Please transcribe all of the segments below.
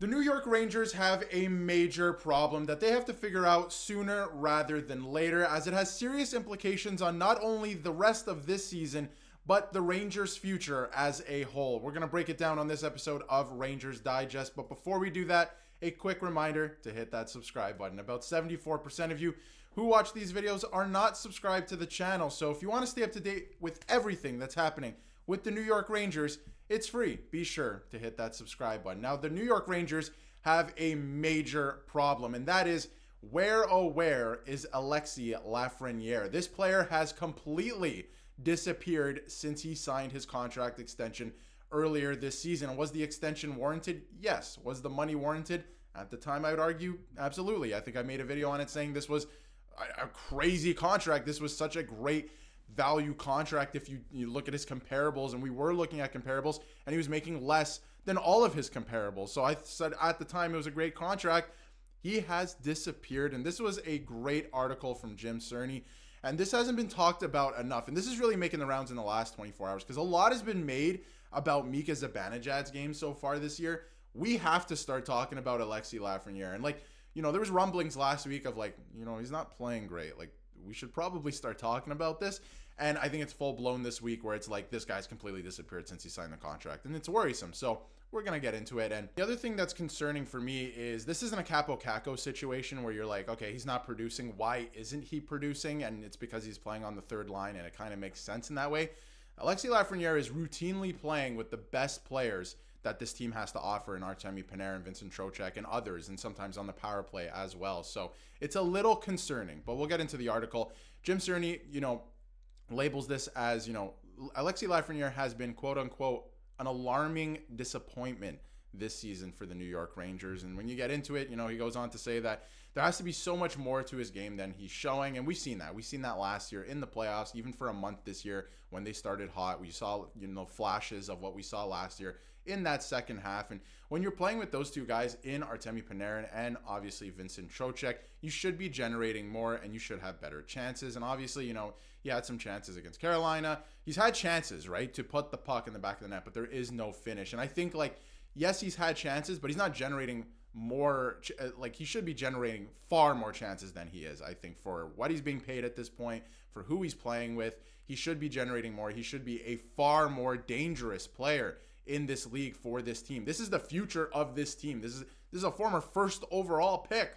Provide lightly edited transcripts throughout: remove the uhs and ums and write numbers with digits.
The New York Rangers have a major problem that they have to figure out sooner rather than later, as it has serious implications on not only the rest of this season, but the Rangers' future as a whole. We're going to break it down on this episode of Rangers Digest, but before we do that, a quick reminder to hit that subscribe button. About 74% of you who watch these videos are not subscribed to the channel, so if you want to stay up to date with everything that's happening with the New York Rangers, it's free. Be sure to hit that subscribe button. Now, the New York Rangers have a major problem, and that is where is Alexis Lafreniere? This player has completely disappeared since he signed his contract extension earlier this season. And was the extension warranted? Yes. Was the money warranted? At the time, I would argue, absolutely. I think I made a video on it saying this was a crazy contract. This was such a great value contract if you look at his comparables, and we were looking at comparables, and he was making less than all of his comparables. So I said at the time it was a great contract. He has disappeared, and this was a great article from Jim Cerny, and this hasn't been talked about enough, and this is really making the rounds in the last 24 hours because a lot has been made about Mika Zibanejad's game so far this year. We have to start talking about Alexis Lafreniere, and there was rumblings last week of he's not playing great. We should probably start talking about this. And I think it's full blown this week where it's like this guy's completely disappeared since he signed the contract. And it's worrisome. So we're going to get into it. And the other thing that's concerning for me is this isn't a Capo Caco situation where you're like, okay, he's not producing. Why isn't he producing? And it's because he's playing on the third line, and it kind of makes sense in that way. Alexis Lafreniere is routinely playing with the best players that this team has to offer in Artemi Panarin, Vincent Trocheck, and others, and sometimes on the power play as well. So it's a little concerning, but we'll get into the article. Jim Cerny, labels this as, Alexis Lafreniere has been, quote unquote, an alarming disappointment this season for the New York Rangers. And when you get into it, he goes on to say that there has to be so much more to his game than he's showing. And we've seen that. We've seen that last year in the playoffs, even for a month this year when they started hot. We saw, flashes of what we saw last year in that second half. And when you're playing with those two guys in Artemi Panarin and obviously Vincent Trocheck, you should be generating more and you should have better chances. And obviously, he had some chances against Carolina. He's had chances, right, to put the puck in the back of the net, but there is no finish. And I think, yes, he's had chances, but he's not generating more. He should be generating far more chances than he is, I think, for what he's being paid at this point, for who he's playing with. He should be generating more. He should be a far more dangerous player in this league for this team. This is the future of this team. This is a former first overall pick.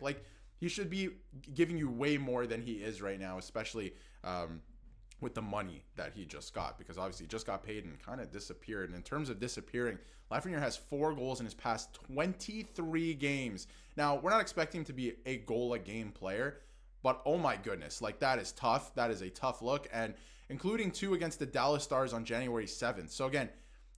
He should be giving you way more than he is right now, especially with the money that he just got, because obviously he just got paid and kind of disappeared. And in terms of disappearing, Lafreniere has 4 goals in his past 23 games. Now, we're not expecting him to be a goal-a-game player, but oh my goodness, that is tough. That is a tough look, and including 2 against the Dallas Stars on January 7th. So again,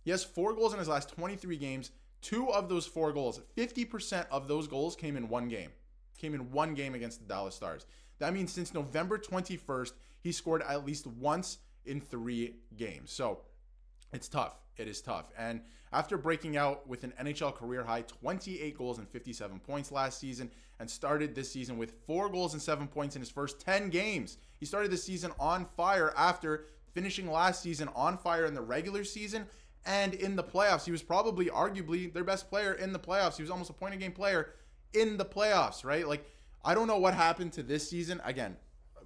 he has 4 goals in his last 23 games. 2 of those 4 goals, 50% of those goals came in one game. Came in one game against the Dallas Stars. That means since November 21st, he scored at least once in 3 games. So it's tough. It is tough. And after breaking out with an NHL career high 28 goals and 57 points last season, and started this season with 4 goals and 7 points in his first 10 games. He started this season on fire after finishing last season on fire in the regular season and in the playoffs. He was probably arguably their best player in the playoffs. He was almost a point-a-game player in the playoffs, right? I don't know what happened to this season. Again,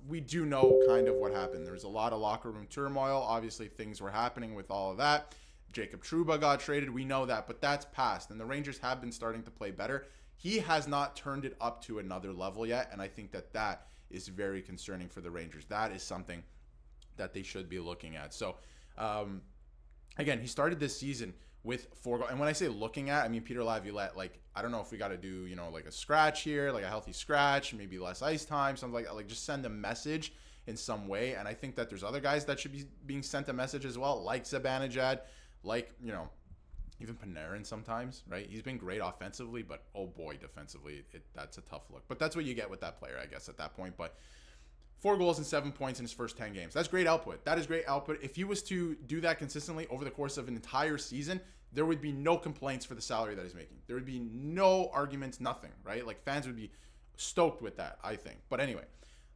we do know kind of what happened. There was a lot of locker room turmoil. Obviously, things were happening with all of that. Jacob Trouba got traded. We know that, but that's past, and the Rangers have been starting to play better. He has not turned it up to another level yet, and I think that is very concerning for the Rangers. That is something that they should be looking at. So, again, he started this season with 4 goals. And when I say looking at, I mean Peter Laviolette. I don't know if we got to do, a scratch here, a healthy scratch, maybe less ice time, something just send a message in some way. And I think that there's other guys that should be being sent a message as well, like Zibanejad, even Panarin sometimes, right? He's been great offensively, but oh boy, defensively, that's a tough look. But that's what you get with that player, I guess, at that point. But 4 goals and 7 points in his first 10 games. That's great output. That is great output. If he was to do that consistently over the course of an entire season, there would be no complaints for the salary that he's making. There would be no arguments, nothing, right? Fans would be stoked with that, I think. But anyway,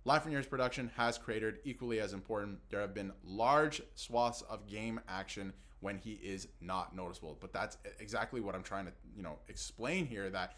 Lafreniere's production has cratered, equally as important. There have been large swaths of game action when he is not noticeable. But that's exactly what I'm trying to, explain here, that,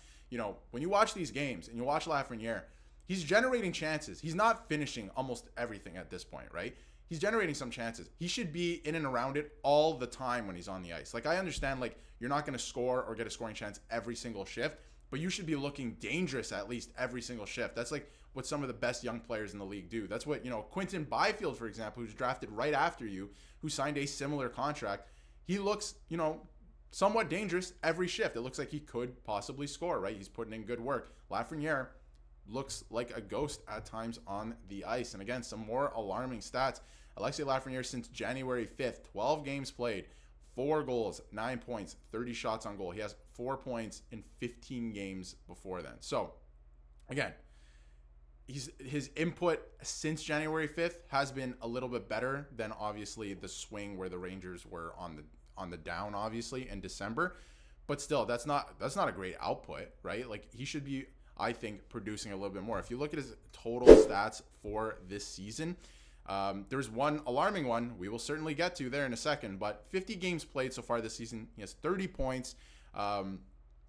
when you watch these games and you watch Lafreniere, he's generating chances. He's not finishing almost everything at this point, right? He's generating some chances. He should be in and around it all the time when he's on the ice. Like, I understand, like, you're not going to score or get a scoring chance every single shift, but you should be looking dangerous at least every single shift. That's like what some of the best young players in the league do. That's what, Quinton Byfield, for example, who's drafted right after you, who signed a similar contract, he looks, somewhat dangerous every shift. It looks like he could possibly score, right? He's putting in good work. Lafreniere looks like a ghost at times on the ice. And again, some more alarming stats. Alexis Lafreniere, since January 5th, 12 games played, 4 goals, 9 points, 30 shots on goal. He has 4 points in 15 games before then. So, again, his input since January 5th has been a little bit better than obviously the swing where the Rangers were on the down, obviously, in December. But still, that's not a great output, right? Like, he should be, I think, producing a little bit more. If you look at his total stats for this season, there's one alarming one we will certainly get to there in a second, but 50 games played so far this season. He has 30 points.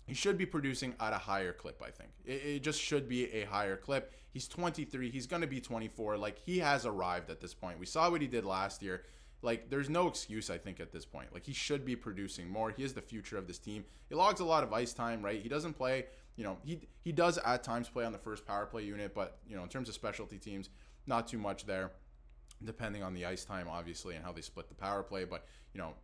He should be producing at a higher clip, I think. It just should be a higher clip. He's 23. He's going to be 24. Like, he has arrived at this point. We saw what he did last year. Like, there's no excuse, I think, at this point. Like, he should be producing more. He is the future of this team. He logs a lot of ice time, right? He doesn't play, he does at times play on the first power play unit, but, in terms of specialty teams, not too much there, depending on the ice time, obviously, and how they split the power play. But,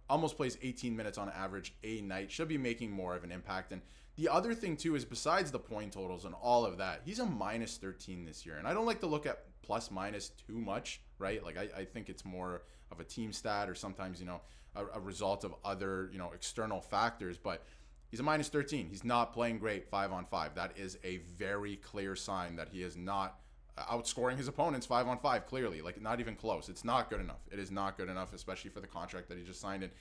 almost plays 18 minutes on average a night. Should be making more of an impact. And the other thing, too, is besides the point totals and all of that, he's a minus 13 this year. And I don't like to look at plus minus too much, right? Like, I think it's more of a team stat or sometimes, a result of other, external factors. But he's a minus 13. He's not playing great 5-on-5. That is a very clear sign that he is not outscoring his opponents 5-on-5, clearly. Like, not even close. It's not good enough. It is not good enough, especially for the contract that he just signed. And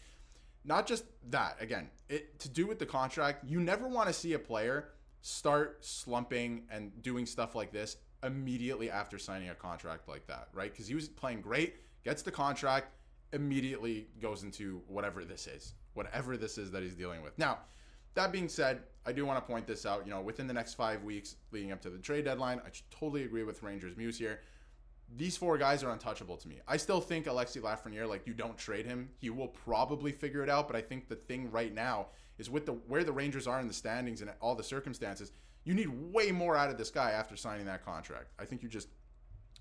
not just that, again, to do with the contract, you never want to see a player start slumping and doing stuff like this immediately after signing a contract like that, right? Because he was playing great, gets the contract, immediately goes into whatever this is that he's dealing with. Now, that being said, I do want to point this out. Within the next 5 weeks leading up to the trade deadline, I totally agree with Rangers Muse here. These 4 guys are untouchable to me. I still think Alexis Lafreniere, like, you don't trade him. He will probably figure it out, but I think the thing right now is with where the Rangers are in the standings and all the circumstances, you need way more out of this guy after signing that contract. I think you just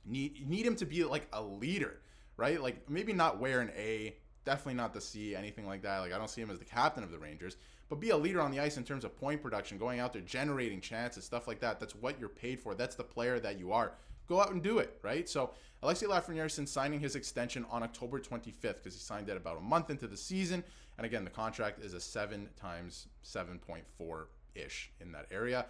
need him to be like a leader, right? Like, maybe not wear an A, definitely not the C, anything like that. Like, I don't see him as the captain of the Rangers, but be a leader on the ice in terms of point production, going out there, generating chances, stuff like that. That's what you're paid for. That's the player that you are. Go out and do it, right? So Alexis Lafreniere, since signing his extension on October 25th, because he signed it about a month into the season, and again, the contract is a 7 times 7.4-ish in that area.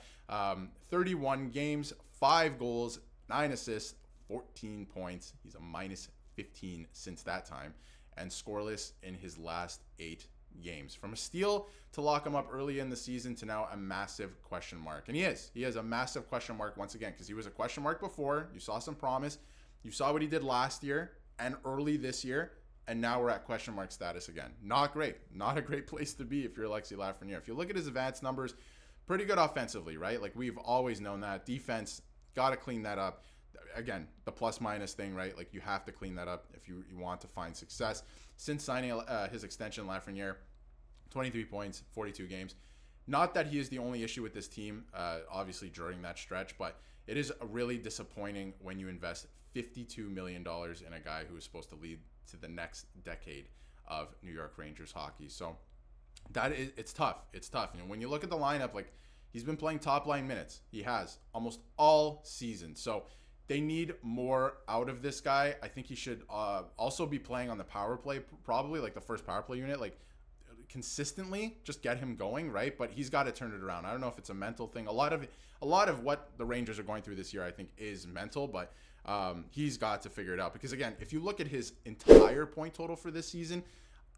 31 games, 5 goals, 9 assists, 14 points. He's a minus 15 since that time, and scoreless in his last 8 games. From a steal to lock him up early in the season to now a massive question mark. And he has a massive question mark once again, because he was a question mark before. You saw some promise. You saw what he did last year and early this year, and now we're at question mark status again. Not great. Not a great place to be if you're Alexis Lafreniere. If you look at his advanced numbers, pretty good offensively, right? Like, we've always known that. Defense, got to clean that up. Again, the plus-minus thing, right? Like, you have to clean that up if you want to find success. Since signing his extension, Lafreniere, 23 points, 42 games. Not that he is the only issue with this team, obviously, during that stretch, but it is really disappointing when you invest $52 million in a guy who is supposed to lead to the next decade of New York Rangers hockey. So it's tough. It's tough. When you look at the lineup, like, he's been playing top-line minutes. He has almost all season. So they need more out of this guy. I think he should also be playing on the power play, probably like the first power play unit, like consistently, just get him going, right? But he's got to turn it around. I don't know if it's a mental thing. A lot of what the Rangers are going through this year, I think, is mental, but he's got to figure it out. Because again, if you look at his entire point total for this season,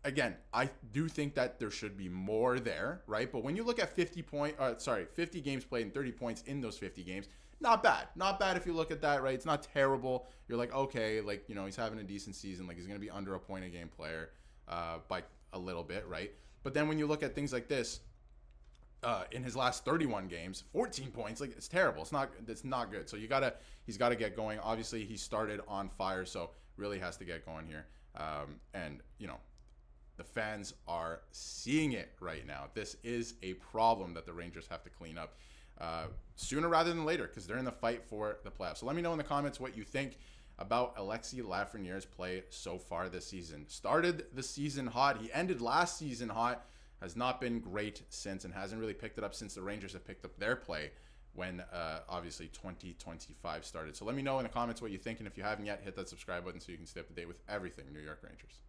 again, I do think that there should be more there, right? But when you look at 50 games played and 30 points in those 50 games, not bad. Not bad if you look at that, right? It's not terrible. You're like, okay, like, he's having a decent season. Like, he's going to be under a point a game player by a little bit, right? But then when you look at things like this, in his last 31 games, 14 points, like it's terrible. It's not good. So he's got to get going. Obviously, he started on fire, so really has to get going here. And the fans are seeing it right now. This is a problem that the Rangers have to clean up sooner rather than later, because they're in the fight for the playoffs. So let me know in the comments what you think about Alexis Lafreniere's play so far this season. Started the season hot. He ended last season hot. Has not been great since, and hasn't really picked it up since the Rangers have picked up their play when obviously 2025 started. So let me know in the comments what you think, and if you haven't yet, hit that subscribe button so you can stay up to date with everything New York Rangers.